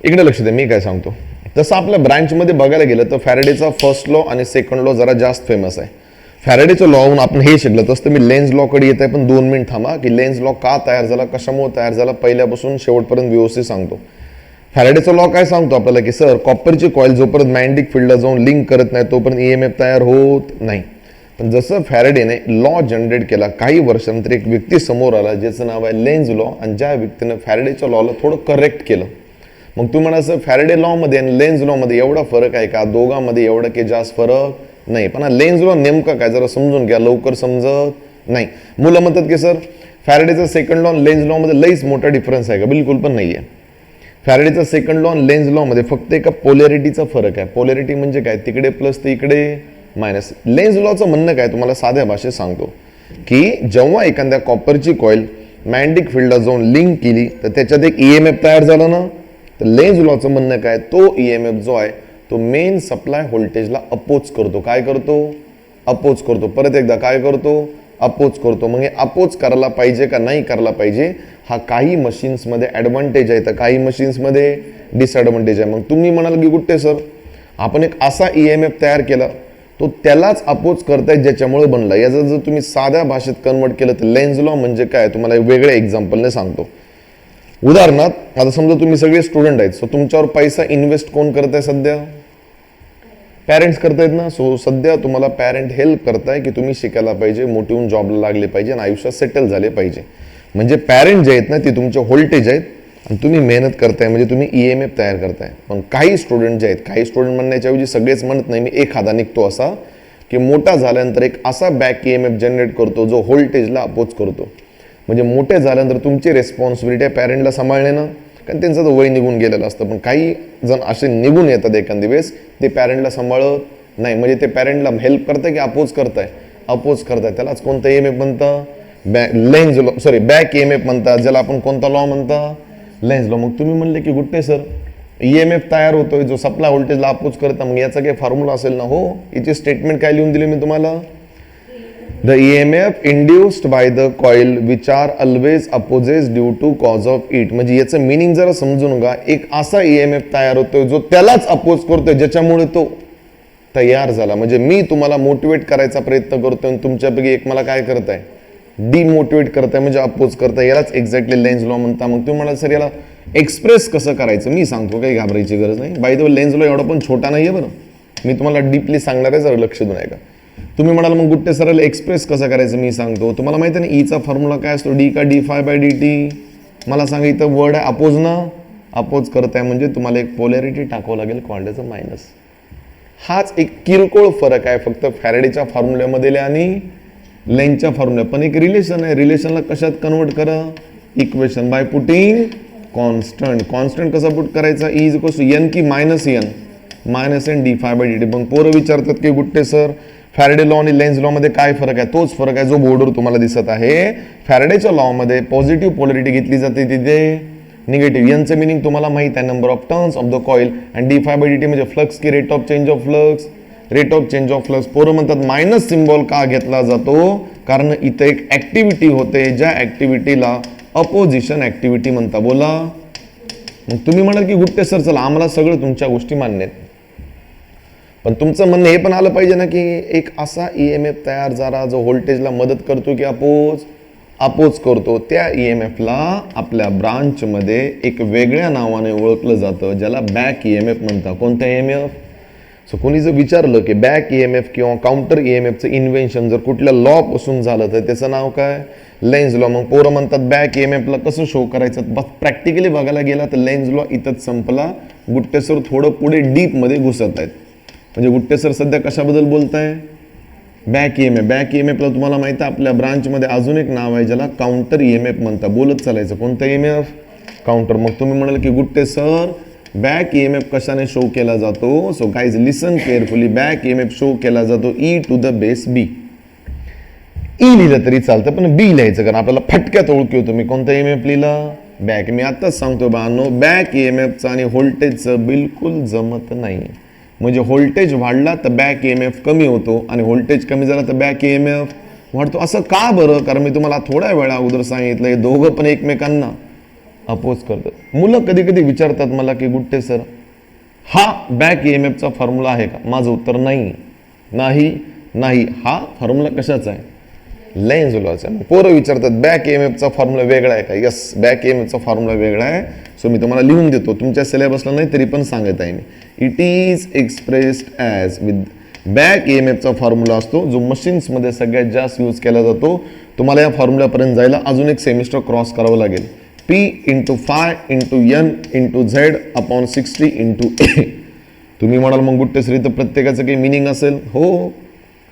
इकडे लक्ष द्या, मी काय सांगतो. तसं आपल्या ब्रांचमध्ये बघायला गेलं तर फॅरेडेचा फर्स्ट लॉ आणि सेकंड लॉ जरा जास्त फेमस आहे. फॅरेडेचं लॉहून आपण हे शिकलं तसं मी लेन्झ लॉकडे येत आहे, पण 2 मिनिट थांबा की लेन्झ लॉ का तयार झाला, कशामुळे तयार झाला, पहिल्यापासून शेवटपर्यंत व्यवस्थित सांगतो. फॅरेडेचा लॉ काय सांगतो आपल्याला की सर कॉपरची कॉईल जोपर्यंत मॅग्नेटिक फील्डला जाऊन लिंक करत नाही तोपर्यंत EMF तयार होत नाही. पण जसं फॅरेडेने लॉ जनरेट केला, काही वर्षानंतर एक व्यक्ती समोर आला ज्याचं नाव आहे लेन्झ लॉ, आणि ज्या व्यक्तीनं फॅरेडेच्या लॉला थोडं करेक्ट केलं. मग तुम्ही म्हणा सर फॅरेडे लॉमध्ये आणि लेन्झ लॉमध्ये एवढा फरक आहे का? दोघांमध्ये एवढा की जास्त फरक नाही. पण हा लेन्झ लॉ नेमका काय जरा समजून घ्या, लवकर समजत नाही. मुलं म्हणतात की सर फॅरेडेचा सेकंड लॉ लेन्झ लॉमध्ये लईच मोठा डिफरन्स आहे का? बिलकुल पण नाही आहे. फॅरेडेचा सेकंड लॉ लेन्झ लॉमध्ये फक्त एका पोलॅरिटीचा फरक आहे. पोलॅरिटी म्हणजे काय? तिकडे प्लस तर इकडे मायनस. लेन्झ लॉचं म्हणणं काय तुम्हाला साध्या भाषेत सांगतो की जेव्हा एखाद्या कॉपरची कॉईल मॅग्नेटिक फील्डला जाऊन लिंक केली तर त्याच्यात एक EMF तयार झाला ना. तर लेन्झ लॉचं म्हणणं काय? तो EMF जो आहे तो मेन सप्लाय व्होल्टेजला अपोज करतो. काय करतो? अपोज करतो. परत एकदा काय करतो? अपोज करतो. मग हे अपोज करायला पाहिजे का नाही करायला पाहिजे, हा काही मशीन्समध्ये ॲडव्हान्टेज आहे तर काही मशीन्समध्ये डिसॲडव्हान्टेज आहे. मग तुम्ही म्हणाल की गुट्टे सर आपण एक असा EMF तयार केला तो त्यालाच अपोज करताय ज्याच्यामुळे बनला. याचं जर तुम्ही साध्या भाषेत कन्वर्ट केलं तर लेन्झ लॉ म्हणजे काय तुम्हाला वेगळ्या एक्झाम्पलने सांगतो. उदाहरणार्थ आता समजा तुम्ही सगळे स्टुडंट आहेत, सो तुमच्यावर पैसा इन्व्हेस्ट कोण करत आहे सध्या? पॅरेंट्स करतायत ना. सो सध्या तुम्हाला पॅरेंट हेल्प करताय की तुम्ही शिकायला पाहिजे, मोठी होऊन जॉबला लागले पाहिजे आणि आयुष्यात सेटल झाले पाहिजे. म्हणजे पॅरेंट जे आहेत ना ते तुमचे व्होल्टेज आहेत आणि तुम्ही मेहनत करताय म्हणजे तुम्ही EMF तयार करताय. पण काही स्टुडंट जे आहेत, काही स्टुडंट म्हणण्याच्या ऐवजी सगळेच म्हणत नाही, मी एखादा निघतो असा की मोठा झाल्यानंतर एक असा बॅक EMF जनरेट करतो जो व्होल्टेजला अपोज करतो. म्हणजे मोठे झाल्यानंतर तुमची रेस्पॉन्सिबिलिटी आहे पॅरेंटला सांभाळणे ना, कारण त्यांचं तर वय निघून गेलेलं असतं. पण काही जण असे निघून येतात एखादी वेळेस ते पॅरेंटला सांभाळत नाही. म्हणजे ते पॅरेंटला हेल्प करताय की अपोज करताय? अपोज करताय. त्यालाच कोणतं EMF म्हणतं? Lenz law, sorry back EMF म्हणतात, ज्याला आपण कोणता लॉ म्हणता? Lenz law. मग तुम्ही म्हणले की गुट्टे सर EMF तयार होतोय जो सप्लाय व्होल्टेजला अपोज करता, मग याचा काही फॉर्म्युला असेल ना? हो, याची स्टेटमेंट काय लिहून दिली मी तुम्हाला? The EMF induced by the coil which are always opposes due to cause of it. म्हणजे याचं मिनिंग जरा समजून घ्या. एक असा EMF तयार होतोय जो त्यालाच अपोज करतोय ज्याच्यामुळे तो तयार झाला. म्हणजे मी तुम्हाला मोटिवेट करायचा प्रयत्न करतोय आणि तुमच्यापैकी एक मला काय करताय? डिमोटिवेट करताय, म्हणजे अपोज करताय. यालाच एक्झॅक्टली लेन्झ लॉ म्हणता. मग तुम्ही म्हणाल सर याला एक्सप्रेस कसं करायचं? मी सांगतो, काही घाबरायची गरज नाही. By the way Lenz law एवढा पण छोटा नाहीये बरं, मी तुम्हाला डीपली सांगणार आहे, जरा लक्ष देऊन ऐका. तुम्ही म्हणाल मग गुट्टे सराला एक्सप्रेस कसं करायचं? मी सांगतो. तुम्हाला माहिती आहे ना ईचा फॉर्म्युला काय असतो? डी का d∅/dt? मला सांगा, इथं वर्ड आहे अपोज ना. अपोज करताय म्हणजे तुम्हाला एक पोलॅरिटी टाकावं लागेल, क्वांटाचं मायनस. हाच एक किरकोळ फरक आहे फक्त फॅरेडेच्या फॉर्म्युल्यामध्ये आणि लेन्झच्या फॉर्म्युला. पण एक रिलेशन आहे. रिलेशनला कशात कन्वर्ट करा? Equation by putting constant. Constant कसा पुट करायचा? E = n की -n? -n d∅/dt. मग पोरं विचारतात की गुट्टे सर फॅरेडे लॉ आणि लेन्झ लॉ मध्ये काय फरक आहे? तोच फरक आहे जो बोर्डवर तुम्हाला दिसत आहे. फॅरेडेच्या लॉ मध्ये पॉझिटिव्ह पोलॅरिटी घेतली जाते, तिथे निगेटिव्ह. यांचं मिनिंग तुम्हाला माहित आहे, number of turns of the coil. आणि d∅/dt म्हणजे फ्लक्स की rate of change of flux? Rate of change of flux. पोरं म्हणतात मायनस सिम्बॉल का घेतला जातो? कारण इथं एक ऍक्टिव्हिटी होते, ज्या ऍक्टिव्हिटीला अपोजिशन ऍक्टिव्हिटी म्हणता. बोला. मग तुम्ही म्हणाल की गुट्टे सर चला आम्हाला सगळं तुमच्या गोष्टी मान्य आहेत, पण तुमचं म्हणणं हे पण आलं पाहिजे ना की एक असा EMF तयार झाला जो व्होल्टेजला मदत करतो की अपोज करतो. त्या EMF ला आपल्या ब्रांचमध्ये एक वेगळ्या नावाने ओळखलं जातं, ज्याला बॅक EMF म्हणतात. कोणतं EMF? सो कोणी जर विचारलं की बॅक EMF किंवा काउंटर EMFचं इन्व्हेन्शन जर कुठल्या लॉ पासून झालं तर त्याचं नाव काय? Lenz law. मग पोरं म्हणतात बॅक EMF ला कसं शो करायचं? बस प्रॅक्टिकली बघायला गेला तर लेन्झ लॉ इथंच संपला. गुट्टे सर थोडं पुढे डीप मध्ये घुसत आहेत. म्हणजे गुट्टे सर सध्या कशाबद्दल बोलताय? Back EMF. बॅक EMF ला तुम्हाला माहिती आहे आपल्या ब्रांचमध्ये अजून एक नाव आहे ज्याला काउंटर EMF म्हणतात. बोलत चालायचं. कोणतं EMF? काउंटर. मग तुम्ही म्हणाल की गुट्टे सर बॅक EMF कशाने शो केला जातो? सो गाईज लिसन केअरफुली. बॅक EMF शो केला जातो e⁻⁵. ई लिहिलं तरी चालतं पण बी लिहायचं, कारण आपल्याला फटक्यात ओळखू होतो. मी कोणतं EMF लिहिलं? बॅक. मी आताच सांगतो बाळांनो, बॅक EMFचं आणि व्होल्टेजचं बिलकुल जमत नाही. म्हणजे व्होल्टेज वाढला तर बॅक EMF कमी होतो आणि व्होल्टेज कमी झाला तर बॅक EMF वाढतो. असं का बरं? कारण मी तुम्हाला थोड्या वेळा अगोदर सांगितलं हे दोघं पण एकमेकांना अपोज करतात. मुलं कधी कधी विचारतात मला की गुट्टे सर हा बॅक ईएमएफचा फॉर्म्युला आहे का? माझं उत्तर नाही, नाही, नाही. हा फॉर्म्युला कशाचा आहे? लेन्झ लॉचा. पोरं विचारतात बॅक ईएमएफचा फॉर्म्युला वेगळा आहे का? यस, बॅक ईएमएफचा फॉर्म्युला वेगळा आहे. सो मी तुम्हाला लिहून देतो, तुमच्या सिलेबसला नाही तरी पण सांगत आहे मी. It is expressed as with back ईएमएफचा फॉर्म्युला असतो जो मशीन्समध्ये सगळ्यात जास्त यूज केला जातो. तुम्हाला या फॉर्म्युल्यापर्यंत जायला अजून एक सेमिस्टर क्रॉस करावं लागेल. P into phi into N into Z upon 60 into A. तुम्ही म्हणाल मग गुट्टे सर तर प्रत्येकाचं काही मिनिंग असेल. हो,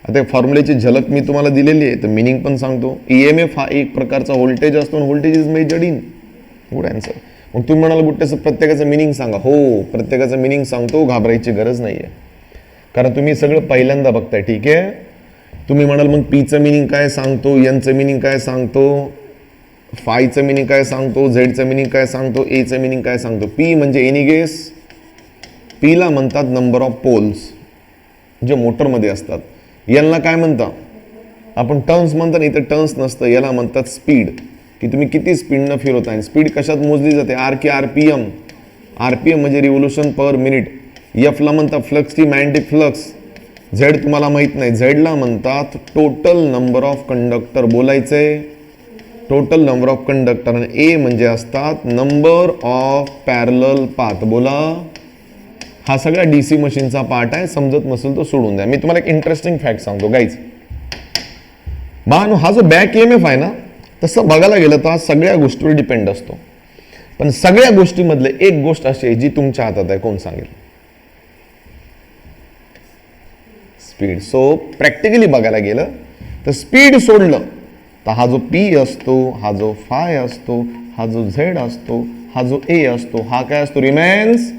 आता फॉर्म्युलेची झलक मी तुम्हाला दिलेली आहे, तर मिनिंग पण सांगतो. ईएमएफ हा एक प्रकारचा व्होल्टेज असतो आणि voltage is measured in. Good answer. मग तुम्ही म्हणाल गुट्टे सर प्रत्येकाचं मिनिंग सांगा. हो, प्रत्येकाचं मिनिंग सांगतो, घाबरायची गरज नाही आहे, कारण तुम्ही सगळं पहिल्यांदा बघताय. ठीक आहे, तुम्ही म्हणाल मग पीचं मिनिंग काय सांगतो, एनचं मिनिंग काय सांगतो, फायचं मिनिंग काय सांगतो, झेडचं मिनिंग काय सांगतो, एचं मिनिंग काय सांगतो. पी म्हणजे एनी गेस? पीला म्हणतात नंबर ऑफ पोल्स जे मोटरमध्ये असतात. यांना काय म्हणता आपण? टर्न्स म्हणता. इथे टर्न्स नसतं, याला म्हणतात स्पीड, की तुम्ही किती स्पीडनं फिरवताय. स्पीड कशात मोजली जाते? आर की आरपीएम. आरपीएम म्हणजे रिव्होल्यूशन पर मिनिट. एफला म्हणतात फ्लक्सची मॅग्नेटिक फ्लक्स. झेड तुम्हाला माहित नाही, झेडला म्हणतात टोटल नंबर ऑफ कंडक्टर. बोलायचंय टोटल नंबर ऑफ कंडक्टर. आणि ए म्हणजे असतात नंबर ऑफ पॅरलल पाथ. बोला. हा सगळा डीसी मशीनचा पार्ट आहे, समजत नसेल तो सोडून द्या. मी तुम्हाला एक इंटरेस्टिंग फॅक्ट सांगतो गाईज. हा जो बॅक ईएमएफ आहे ना, तसं बघायला गेलं तर हा सगळ्या गोष्टीवर डिपेंड असतो. पण सगळ्या गोष्टीमधले एक गोष्ट अशी आहे जी तुमच्या हातात आहे. कोण सांगेल? स्पीड. सो प्रॅक्टिकली बघायला गेलं तर स्पीड सोडलं तर हा जो पी असतो, हा जो फाय असतो, हा जो झेड असतो, हा जो ए असतो, हा काय असतो? Remains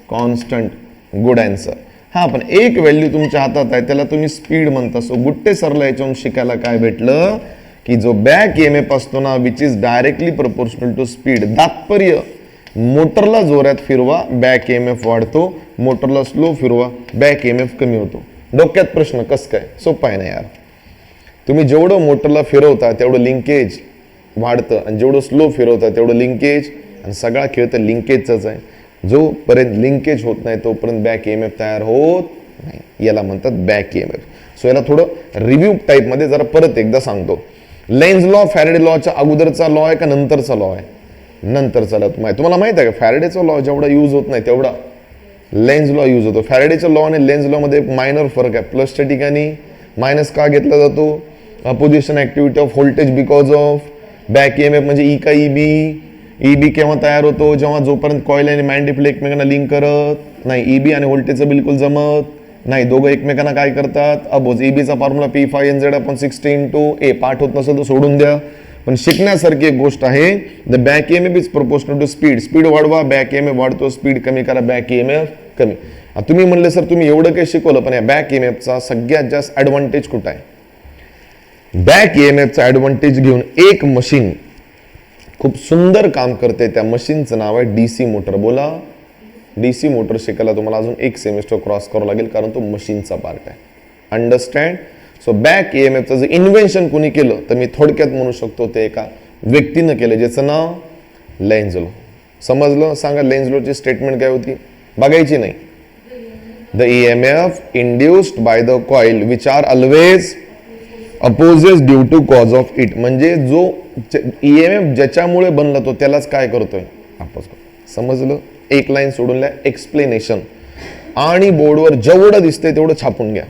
constant. Good answer. हा, पण एक व्हॅल्यू तुमच्या हातात आहे, त्याला तुम्ही स्पीड म्हणता. सो गुट्टे सरला याच्यावरून शिकायला काय भेटलं की जो बॅक ईएमएफ असतो ना, which is directly proportional to speed. तात्पर्य मोटरला जोरात फिरवा, बॅक ईएमएफ वाढतो. मोटरला स्लो फिरवा, बॅक ईएमएफ कमी होतो. डोक्यात प्रश्न कसं काय? सोपं आहे ना यार. तुम्ही जेवढं मोटरला फिरवता तेवढं लिंकेज वाढतं, आणि जेवढं स्लो फिरवता तेवढं लिंकेज. आणि सगळा खेळ तर लिंकेजचाच आहे. जोपर्यंत लिंकेज होत नाही तोपर्यंत बॅक ईएमएफ तयार होत नाही. याला म्हणतात बॅक ईएमएफ. सो याला थोडं रिव्ह्यू टाईपमध्ये जरा परत एकदा सांगतो. लेन्झ लॉ फॅरेडे लॉच्या अगोदरचा लॉ आहे का नंतरचा लॉ आहे? नंतरचा लॉ. तुम्हाला माहित आहे का फॅरेडेचा लॉ जेवढा यूज होत नाही तेवढा लेन्झ लॉ यूज होतो. फॅरेडेच्या लॉ आणि लेन्झ लॉ मध्ये एक मायनर फरक आहे. प्लसच्या ठिकाणी मायनस का घेतला जातो? Opposition activity off voltage because of back EMF. म्हणजे ई का ईबी? ईबी केव्हा तयार होतो? जेव्हा जोपर्यंत कॉईल आणि मॅग्नेटिक फील्ड एकमेकांना लिंक करत नाही. ईबी आणि व्होल्टेजचं बिलकुल जमत नाही. दोघं एकमेकांना काय करतात? अपोज. ईबीचा formula P phi N Z upon 60 into A. पाठ होत नसेल तर सोडून द्या, पण शिकण्यासारखी एक गोष्ट आहे. The back EMF is proportional to speed. Speed वाढवा, बॅक ईएमएफ वाढतो. स्पीड कमी करा, बॅक ईएमएफ कमी. तुम्ही म्हणले सर तुम्ही एवढं काही शिकवलं, पण या बॅक ईएमएफचा सगळ्यात जास्त ऍडव्हान्टेज कुठं आहे? बॅक ईएमएफचा ऍडव्हान्टेज घेऊन एक मशीन खूप सुंदर काम करते. त्या मशीनचं नाव आहे डीसी मोटर. बोला. डीसी मोटर शिकायला तुम्हाला अजून एक सेमिस्टर क्रॉस करावं लागेल, कारण तो मशीनचा पार्ट आहे. अंडरस्टँड? सो बॅक ईएमएफचं जे इन्व्हेन्शन कोणी केलं तर मी थोडक्यात म्हणू शकतो ते एका व्यक्तीनं केलं, ज्याचं नाव लेन्झ लॉ. समजलं? सांगा लेन्झ लॉची स्टेटमेंट काय होती? बघायची नाही. The EMF induced by the coil which are always opposes due to cause of it. म्हणजे जो ईएमएफ ज्याच्यामुळे बनला तो त्यालाच काय करतोय? अपोज. समजलं? एक लाईन सोडून लिहा एक्सप्लेनेशन, आणि बोर्डवर जेवढं दिसतंय तेवढं छापून घ्या.